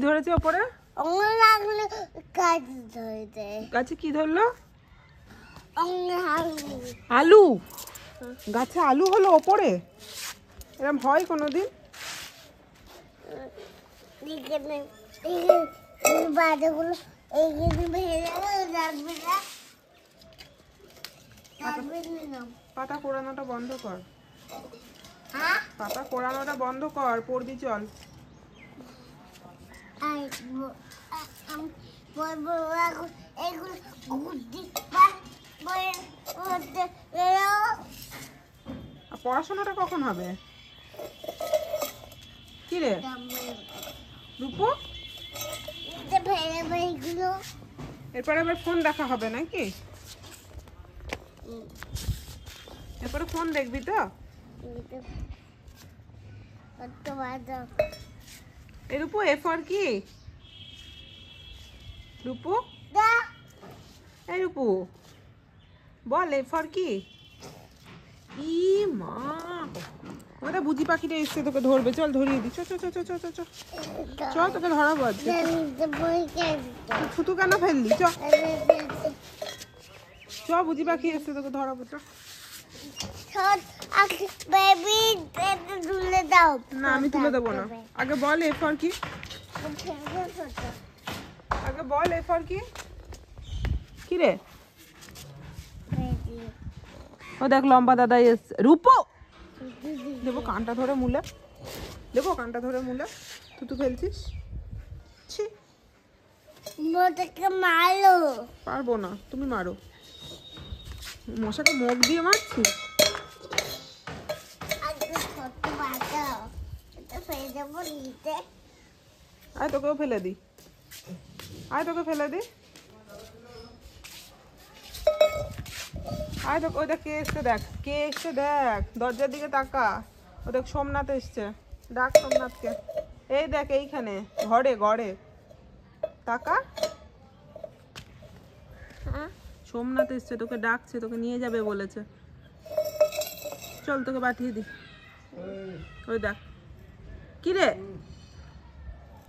ধরেছে ওপরে? গাছে কি ধরলো? আলু। গাছে আলু হলো ওপরে? এরকম হয় কোনোদিন? পাতা কোড়ানোটা বন্ধ কর। পাতা কোড়ানোটা বন্ধ কর, পড়বি চল। পড়াশোনাটা কখন হবে? কি রে রূপু? এরপরে আবার ফোন দেখা হবে নাকি? এরপরে ফোন দেখবি তো? এই রূপু, এ ফর কি? রূপু, এই রূপু বল, এ ফর কি? ই মা, ওটা বুঝি পাখিটা এসছে, তোকে ধরবে। চল ধরিয়ে দি। চল চল চল চল চল চল চল, তোকে ধরাবো আজকে। থুতু কেন ফেললি? চ চ, বুঝি পাখি এসছে, তোকে ধরাবো। চ। না, আমি তুলে দেবো না। আগে বল এ ফর কি? আগে বল এ ফর কি? কি রে? ও দেখ, লম্বা দাদা এসছে। রূপো, দেবো কানটা ধরে মুলে, দেবো কানটা ধরে মুলে। তুই ফেলছিস? ছি, মারো। পারবো না, তুমি মারো। মশাকে মুখ দিয়ে মারছি। আয় তোকেও ফেলে দি, আয় তোকে ফেলে দি। আয় তোকে, ওই দেখ কে এসছে, দেখ কে এসছে, দেখ দরজার দিকে তাকা। ও দেখ সোমনাথ এসছে, ডাক সোমনাথকে। এই দেখ এইখানে ঘরে ঘরে তাকা। সোমনাথ এসছে, তোকে ডাকছে, তোকে নিয়ে যাবে বলেছে। চল তোকে পাঠিয়ে দি। ওই দেখ। কি রে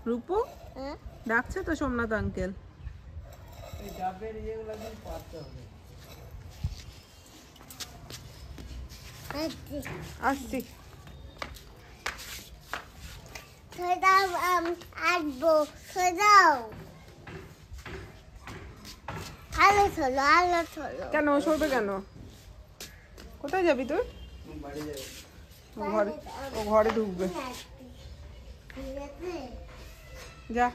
রূপু, ডাকছে তো সোমনাথ আঙ্কেল। আসছি। কেন সরবে কেন? কোথায় যাবি তুই? ও ঘরে ঢুকবে। যা।